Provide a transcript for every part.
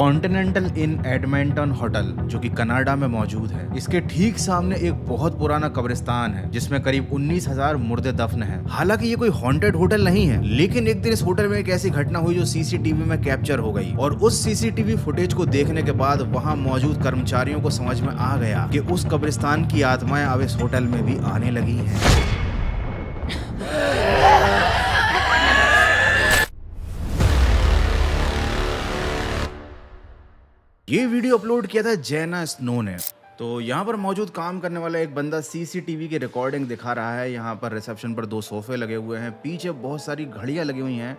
Continental इन Edmonton hotel जो कि Canada में मौजूद है, इसके ठीक सामने एक बहुत पुराना कब्रिस्तान है जिसमें करीब 19,000 मुर्दे दफन हैं। हालांकि ये कोई हॉन्टेड होटल नहीं है, लेकिन एक दिन इस होटल में एक ऐसी घटना हुई जो सीसीटीवी में कैप्चर हो गई और उस सीसीटीवी फुटेज को देखने के बाद वहां मौजूद कर्मचारियों को समझ में आ गया कि उस कब्रिस्तान की आत्माएं अब इस होटल में भी आने लगी हैं। ये वीडियो अपलोड किया था जेना स्नो ने। तो यहाँ पर मौजूद काम करने वाला एक बंदा सीसीटीवी की रिकॉर्डिंग दिखा रहा है। यहाँ पर रिसेप्शन पर 2 सोफे लगे हुए हैं, पीछे बहुत सारी घड़ियाँ लगी हुई हैं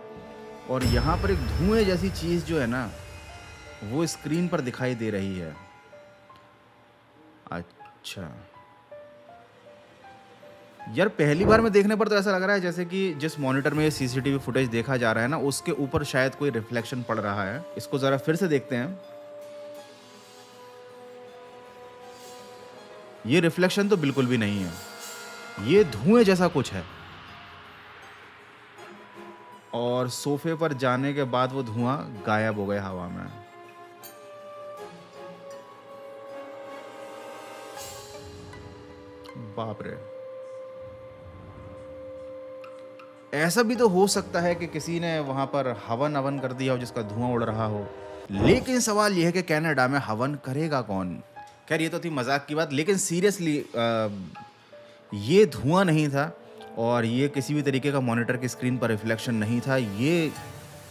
और यहाँ पर एक धुएं जैसी चीज़ जो है ना वो स्क्रीन पर दिखाई दे रही है। अच्छा यार, पहली बार में देखने पर तो ऐसा लग रहा है जैसे कि जिस मॉनिटर में ये सीसीटीवी फुटेज देखा जा रहा है ना उसके ऊपर शायद कोई रिफ्लेक्शन पड़ रहा है। इसको ज़रा फिर से देखते हैं। ये रिफ्लेक्शन तो बिल्कुल भी नहीं है, ये धुएं जैसा कुछ है और सोफे पर जाने के बाद वो धुआं गायब हो गया हवा में। बाप रे, ऐसा भी तो हो सकता है कि किसी ने वहां पर हवन अवन कर दिया हो जिसका धुआं उड़ रहा हो, लेकिन सवाल यह है कि कनाडा में हवन करेगा कौन। खैर ये तो थी मजाक की बात, लेकिन सीरियसली ये धुआं नहीं था और ये किसी भी तरीके का मॉनिटर की स्क्रीन पर रिफ्लेक्शन नहीं था। ये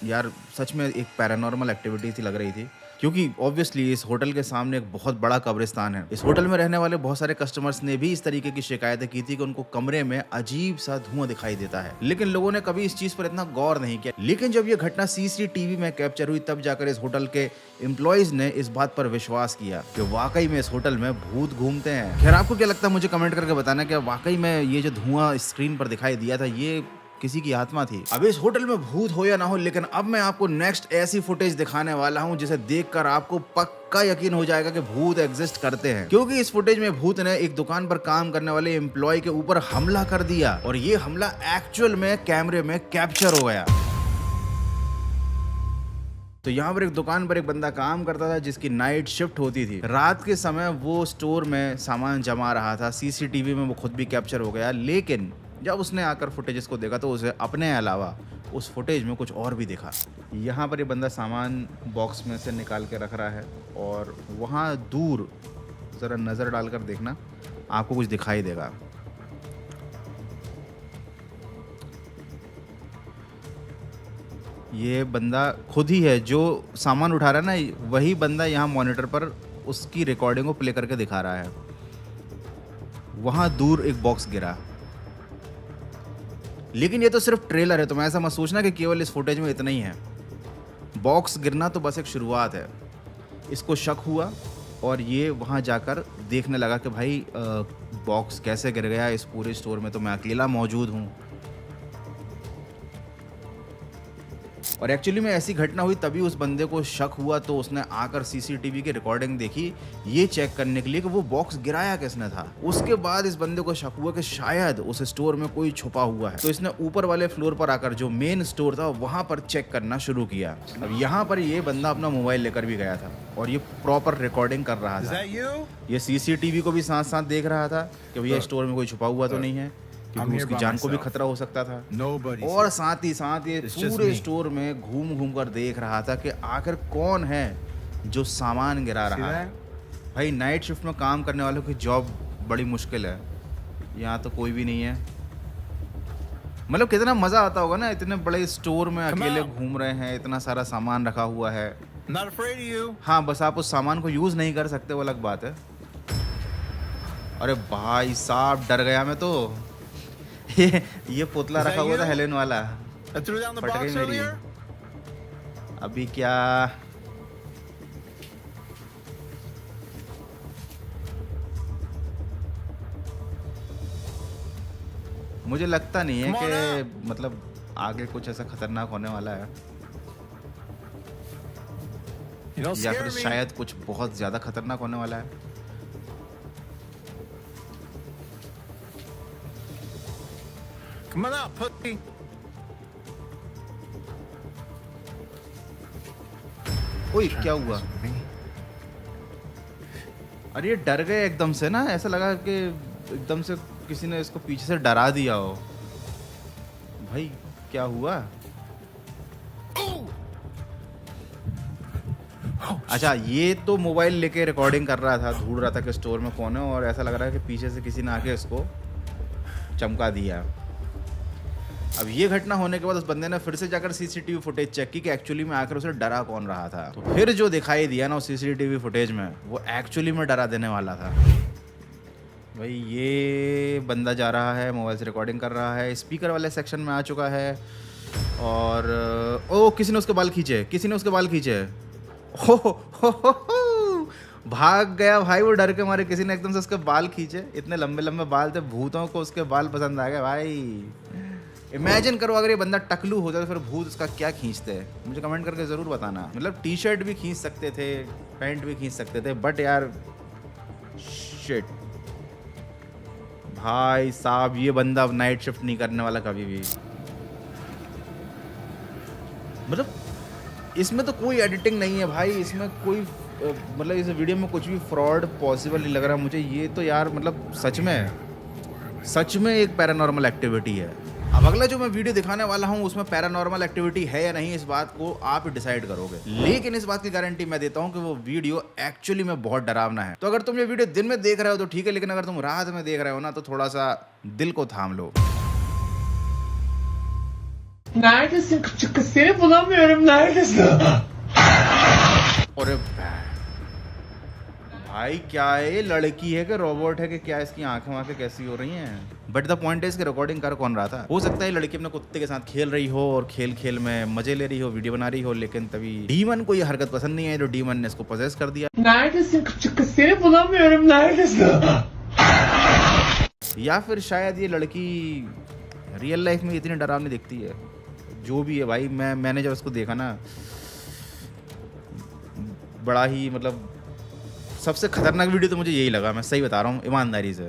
यार सच में एक पैरानॉर्मल एक्टिविटी सी लग रही थी, क्योंकि ऑब्वियसली इस होटल के सामने एक बहुत बड़ा कब्रिस्तान है। इस होटल में रहने वाले बहुत सारे कस्टमर्स ने भी इस तरीके की शिकायतें की थी कि उनको कमरे में अजीब सा धुआं दिखाई देता है, लेकिन लोगों ने कभी इस चीज पर इतना गौर नहीं किया। लेकिन जब ये घटना सीसीटीवी में कैप्चर हुई तब जाकर इस होटल के एम्प्लॉइज ने इस बात पर विश्वास किया कि वाकई में इस होटल में भूत घूमते हैं। खैर आपको क्या लगता है मुझे कमेंट करके बताना कि वाकई में ये जो धुआं स्क्रीन पर दिखाई दिया था ये किसी की आत्मा थी। अब इस होटल में भूत हो या ना हो, लेकिन अब मैं आपको नेक्स्ट ऐसी फुटेज दिखाने वाला हूं जिसे देखकर आपको पक्का यकीन हो जाएगा कि भूत एग्जिस्ट करते हैं, क्योंकि इस फुटेज में भूत ने एक दुकान पर काम करने वाले एम्प्लॉय के ऊपर हमला कर दिया और ये हमला एक्चुअल में कैमरे में कैप्चर हो गया। तो यहाँ पर एक दुकान पर एक बंदा काम करता था जिसकी नाइट शिफ्ट होती थी। रात के समय वो स्टोर में सामान जमा रहा था। सीसीटीवी में वो खुद भी कैप्चर हो गया, लेकिन जब उसने आकर फुटेजेस को देखा तो उसे अपने अलावा उस फुटेज में कुछ और भी दिखा। यहाँ पर ये बंदा सामान बॉक्स में से निकाल के रख रहा है और वहाँ दूर ज़रा नज़र डालकर देखना, आपको कुछ दिखाई देगा। ये बंदा खुद ही है जो सामान उठा रहा है ना, वही बंदा यहाँ मॉनिटर पर उसकी रिकॉर्डिंग को प्ले करके दिखा रहा है। वहाँ दूर एक बॉक्स गिरा, लेकिन ये तो सिर्फ ट्रेलर है, तो मैं ऐसा मत सोचना कि केवल इस फुटेज में इतना ही है। बॉक्स गिरना तो बस एक शुरुआत है। इसको शक हुआ और ये वहाँ जाकर देखने लगा कि भाई बॉक्स कैसे गिर गया, इस पूरे स्टोर में तो मैं अकेला मौजूद हूँ। और एक्चुअली में ऐसी घटना हुई तभी उस बंदे को शक हुआ, तो उसने आकर सीसीटीवी की रिकॉर्डिंग देखी ये चेक करने के लिए कि वो बॉक्स गिराया किसने था। उसके बाद इस बंदे को शक हुआ कि शायद उस स्टोर में कोई छुपा हुआ है, तो इसने ऊपर वाले फ्लोर पर आकर जो मेन स्टोर था वहां पर चेक करना शुरू किया। अब यहाँ पर ये बंदा अपना मोबाइल लेकर भी गया था और ये प्रॉपर रिकॉर्डिंग कर रहा था। ये सीसीटीवी को भी साथ साथ देख रहा था कि भैया स्टोर में कोई छुपा हुआ तो नहीं है, क्योंकि उसकी जान को भी खतरा हो सकता था। और साथ ही साथ ये पूरे स्टोर में घूम घूम कर देख रहा था कि आखिर कौन है जो सामान गिरा रहा है। भाई नाइट शिफ्ट में काम करने वालों की जॉब बड़ी मुश्किल है, यहाँ तो कोई भी नहीं है। मतलब कितना मजा आता होगा ना, इतने बड़े स्टोर में अकेले घूम रहे हैं, इतना सारा सामान रखा हुआ है। हाँ, बस आप उस सामान को यूज नहीं कर सकते, वो अलग बात है। अरे भाई साहब, डर गया मैं तो। ये पुतला रखा हुआ था हेलेन वाला, फट गई मेरी। अभी क्या मुझे लगता नहीं है कि मतलब आगे कुछ ऐसा खतरनाक होने वाला है, या फिर शायद कुछ बहुत ज्यादा खतरनाक होने वाला है। Come on out, pussy. ओए क्या हुआ? अरे ये डर गए एकदम से ना, ऐसा लगा कि एकदम से किसी ने इसको पीछे से डरा दिया हो। भाई क्या हुआ? अच्छा, ये तो मोबाइल लेके रिकॉर्डिंग कर रहा था, ढूंढ रहा था कि स्टोर में कौन है, और ऐसा लग रहा है कि पीछे से किसी ने आके इसको चमका दिया। अब ये घटना होने के बाद उस बंदे ने फिर से जाकर सीसीटीवी फुटेज चेक की कि एक्चुअली में आकर उसे डरा कौन रहा था। तो फिर जो दिखाई दिया ना उस सीसीटीवी फुटेज में, वो एक्चुअली में डरा देने वाला था। भाई ये बंदा जा रहा है, मोबाइल से रिकॉर्डिंग कर रहा है, स्पीकर वाले सेक्शन में आ चुका है, और ओ किसी ने उसके बाल खींचे, किसी ने उसके बाल खींचे। हो, भाग गया भाई वो डर के मारे, किसी ने एकदम से उसके बाल खींचे। इतने लंबे लंबे बाल थे, भूतों को उसके बाल पसंद आ गए भाई। इमेजिन करो अगर ये बंदा टकलू होता तो फिर भूत उसका क्या खींचते। मुझे कमेंट करके ज़रूर बताना। मतलब टी शर्ट भी खींच सकते थे, पैंट भी खींच सकते थे, बट यार शिट भाई साहब, ये बंदा अब नाइट शिफ्ट नहीं करने वाला कभी भी। मतलब इसमें तो कोई एडिटिंग नहीं है भाई, इसमें कोई मतलब इस वीडियो में कुछ भी फ्रॉड पॉसिबल नहीं लग रहा मुझे। ये तो यार मतलब सच में एक पैरानॉर्मल एक्टिविटी है। अब अगला जो मैं वीडियो दिखाने वाला हूँ उसमें पैरानॉर्मल एक्टिविटी है या नहीं, इस बात को आप डिसाइड करोगे, लेकिन इस बात की गारंटी मैं देता हूँ कि वो वीडियो एक्चुअली में बहुत डरावना है। तो अगर तुम ये वीडियो दिन में देख रहे हो तो ठीक है, लेकिन अगर तुम रात में देख रहे हो ना तो थोड़ा सा दिल को थाम लो। Neredesin küçük kız? Seni bulamıyorum. Neredesin? अरे भाई क्या है, ये लड़की है कि रोबोट है कि क्या, इसकी आंखें वाँखें कैसी हो रही हैं। बट द पॉइंट इज कि रिकॉर्डिंग कर कौन रहा था? हो सकता है लड़की अपने कुत्ते के साथ खेल रही हो और खेल खेल में मजे ले रही हो, वीडियो बना रही हो, लेकिन तभी डीमन को ये हरकत पसंद नहीं आई तो डीमन ने इसको पोजेस कर दिया। Neredesin küçük kız? Seni bulamıyorum. Neredesin? या फिर शायद ये लड़की रियल लाइफ में इतनी डरावनी दिखती है। जो भी है भाई, मैंने जब इसको देखा ना, बड़ा ही मतलब सबसे खतरनाक वीडियो तो मुझे यही लगा, मैं सही बता रहा हूँ ईमानदारी से।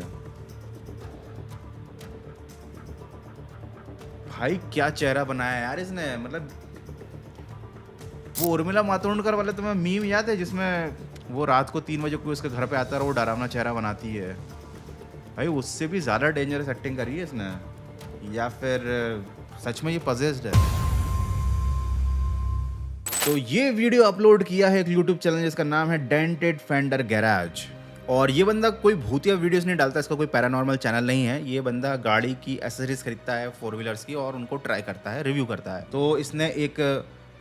भाई क्या चेहरा बनाया है यार इसने। मतलब वो उर्मिला मातोंडकर वाले तुम्हें मीम याद है जिसमें वो रात को 3 बजे कोई उसके घर पे आता है और वो डरावना चेहरा बनाती है? भाई उससे भी ज़्यादा डेंजरस एक्टिंग करी है इसने, या फिर सच में ये पजेस्ड है। तो ये वीडियो अपलोड किया है एक यूट्यूब चैनल जिसका नाम है डेंटेड फेंडर गैराज, और ये बंदा कोई भूतिया वीडियोस नहीं डालता, इसका कोई पैरानॉर्मल चैनल नहीं है। ये बंदा गाड़ी की एसेसरीज खरीदता है, 4 व्हीलर्स की, और उनको ट्राई करता है, रिव्यू करता है। तो इसने एक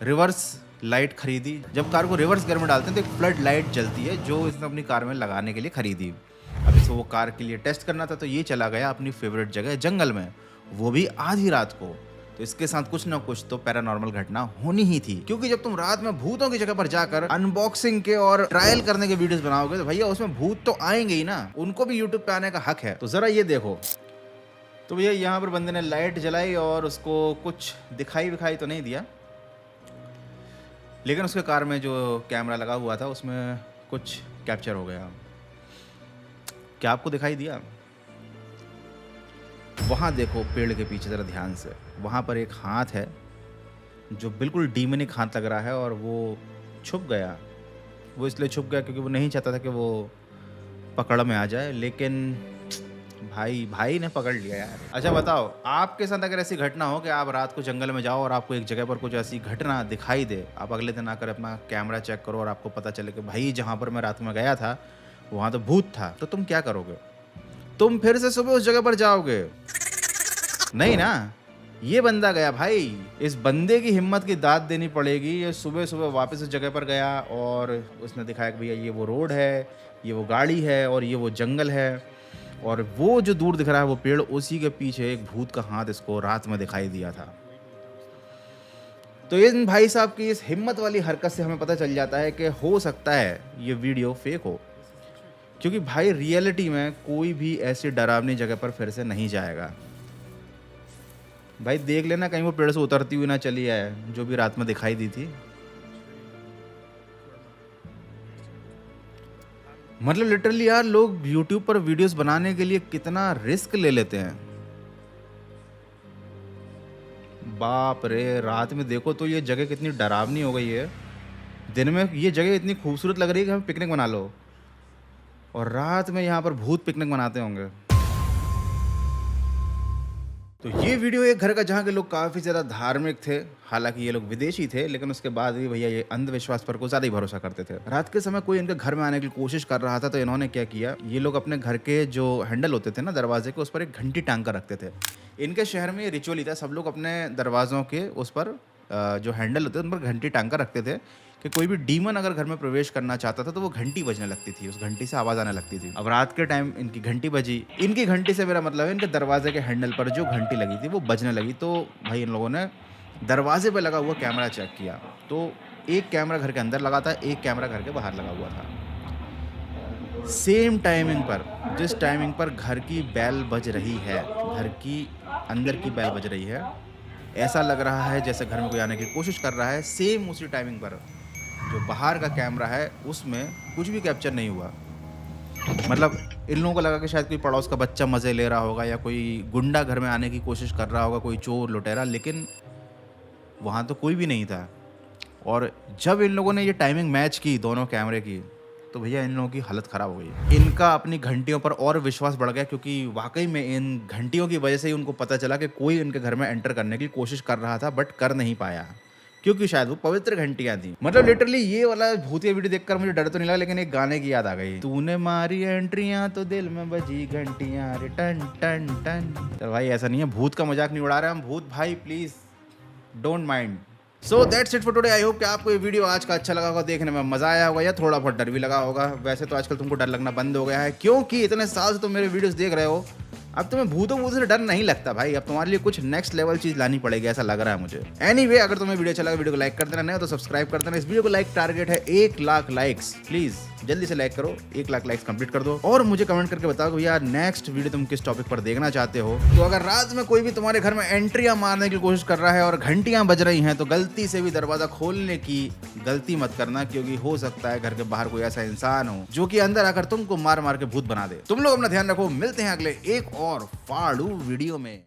रिवर्स लाइट खरीदी। जब कार को रिवर्स गियर में डालते हैं तो एक फ्लड लाइट जलती है, जो इसने अपनी कार में लगाने के लिए खरीदी। अब इसको वो कार के लिए टेस्ट करना था, तो ये चला गया अपनी फेवरेट जगह जंगल में, वो भी आधी रात को। तो इसके साथ कुछ ना कुछ तो पैरानॉर्मल घटना होनी ही थी, क्योंकि जब तुम रात में भूतों की जगह पर जाकर अनबॉक्सिंग के और ट्रायल करने के वीडियोस बनाओगे तो भैया उसमें भूत तो आएंगे ही ना, उनको भी यूट्यूब पे आने का हक है। तो जरा ये देखो, तो भैया यहाँ पर बंदे ने लाइट जलाई और उसको कुछ दिखाई तो नहीं दिया, लेकिन उसके कार में जो कैमरा लगा हुआ था उसमें कुछ कैप्चर हो गया। क्या आपको दिखाई दिया? वहाँ देखो पेड़ के पीछे ज़रा ध्यान से, वहाँ पर एक हाथ है जो बिल्कुल डीमनिक हाथ लग रहा है, और वो छुप गया। वो इसलिए छुप गया क्योंकि वो नहीं चाहता था कि वो पकड़ में आ जाए, लेकिन भाई ने पकड़ लिया यार। अच्छा बताओ, आपके साथ अगर ऐसी घटना हो कि आप रात को जंगल में जाओ और आपको एक जगह पर कुछ ऐसी घटना दिखाई दे, आप अगले दिन आकर अपना कैमरा चेक करो और आपको पता चले कि भाई जहाँ पर मैं रात में गया था वहाँ तो भूत था, तो तुम क्या करोगे? तुम फिर से सुबह उस जगह पर जाओगे? नहीं ना। ये बंदा गया भाई, इस बंदे की हिम्मत की दाद देनी पड़ेगी। ये सुबह सुबह वापस उस जगह पर गया और उसने दिखाया कि भैया ये वो रोड है, ये वो गाड़ी है और ये वो जंगल है, और वो जो दूर दिख रहा है वो पेड़, उसी के पीछे एक भूत का हाथ इसको रात में दिखाई दिया था। तो इन भाई साहब की इस हिम्मत वाली हरकत से हमें पता चल जाता है कि हो सकता है ये वीडियो फेक हो, क्योंकि भाई रियलिटी में कोई भी ऐसी डरावनी जगह पर फिर से नहीं जाएगा। भाई देख लेना कहीं वो पेड़ से उतरती हुई ना चली आए, जो भी रात में दिखाई दी थी। मतलब लिटरली यार, लोग YouTube पर वीडियोस बनाने के लिए कितना रिस्क ले लेते हैं। बाप रे, रात में देखो तो ये जगह कितनी डरावनी हो गई है। दिन में ये जगह इतनी खूबसूरत लग रही है कि हमें पिकनिक बना लो, और रात में यहाँ पर भूत पिकनिक मनाते होंगे। तो ये वीडियो एक घर का जहाँ के लोग काफ़ी ज़्यादा धार्मिक थे, हालांकि ये लोग विदेशी थे, लेकिन उसके बाद भी भैया ये अंधविश्वास पर को ज़्यादा ही भरोसा करते थे। रात के समय कोई इनके घर में आने की कोशिश कर रहा था, तो इन्होंने क्या किया, ये लोग अपने घर के जो हैंडल होते थे ना दरवाजे के, उस पर एक घंटी टांग कर रखते थे। इनके शहर में ये रिचुअल ही था, सब लोग अपने दरवाज़ों के उस पर जो हैंडल होते थे उन पर घंटी टांग कर रखते थे कि कोई भी डीमन अगर घर में प्रवेश करना चाहता था तो वो घंटी बजने लगती थी, उस घंटी से आवाज़ आने लगती थी। अब रात के टाइम इनकी घंटी बजी, इनकी घंटी से मेरा मतलब है इनके दरवाजे के हैंडल पर जो घंटी लगी थी वो बजने लगी। तो भाई इन लोगों ने दरवाजे पे लगा हुआ कैमरा चेक किया, तो एक कैमरा घर के अंदर लगा था, एक कैमरा घर के बाहर लगा हुआ था। सेम टाइमिंग पर, जिस टाइमिंग पर घर की बैल बज रही है, घर की अंदर की बैल बज रही है, ऐसा लग रहा है जैसे घर में कोई आने की कोशिश कर रहा है। सेम उसी टाइमिंग पर जो बाहर का कैमरा है उसमें कुछ भी कैप्चर नहीं हुआ। मतलब इन लोगों को लगा कि शायद कोई पड़ोस का बच्चा मज़े ले रहा होगा या कोई गुंडा घर में आने की कोशिश कर रहा होगा, कोई चोर लुटेरा, लेकिन वहाँ तो कोई भी नहीं था। और जब इन लोगों ने ये टाइमिंग मैच की दोनों कैमरे की, तो भैया इन लोगों की हालत ख़राब हो गई। इनका अपनी घंटियों पर और विश्वास बढ़ गया, क्योंकि वाकई में इन घंटियों की वजह से ही उनको पता चला कि कोई इनके घर में एंटर करने की कोशिश कर रहा था, बट कर नहीं पाया, क्योंकि शायद वो पवित्र घंटियां थी। मतलब लिटरली ये वाला भूतिया वीडियो देखकर मुझे डर तो नहीं लगा, लेकिन एक गाने की याद आ गई, तूने मारी एंट्रियां तो दिल में बजी घंटियां रे टन टन टन। तो भाई ऐसा नहीं है, भूत का मजाक नहीं उड़ा रहे हम, भूत भाई please don't mind. So that's it for today. I hope कि आपको ये वीडियो आज का अच्छा लगा होगा, देखने में मजा आया होगा या थोड़ा बहुत डर भी लगा होगा। वैसे तो आजकल तुमको डर लगना बंद हो गया है, क्योंकि इतने साल से तुम मेरे वीडियोस देख रहे हो। अब तुम्हें भूतों से डर नहीं लगता भाई, अब तुम्हारे लिए कुछ नेक्स्ट लेवल चीज लानी पड़ेगी, ऐसा लग रहा है मुझे। एनीवे, अगर तुम्हें वीडियो अच्छा लगा वीडियो को लाइक कर देना, नहीं तो सब्सक्राइब कर देना। इस वीडियो को लाइक टारगेट है 1 लाख लाइक्स, प्लीज जल्दी से लाइक करो, 1 लाख लाइक्स कंप्लीट कर दो। और मुझे कमेंट करके बताओ भैया नेक्स्ट वीडियो तुम किस टॉपिक पर देखना चाहते हो। तो अगर रात में कोई भी तुम्हारे घर में एंट्रियां मारने की कोशिश कर रहा है और घंटियां बज रही हैं, तो गलती से भी दरवाजा खोलने की गलती मत करना, क्योंकि हो सकता है घर के बाहर कोई ऐसा इंसान हो जो कि अंदर आकर तुमको मार मार के भूत बना दे। तुम लोग अपना ध्यान रखो, मिलते हैं अगले एक और फाड़ू वीडियो में।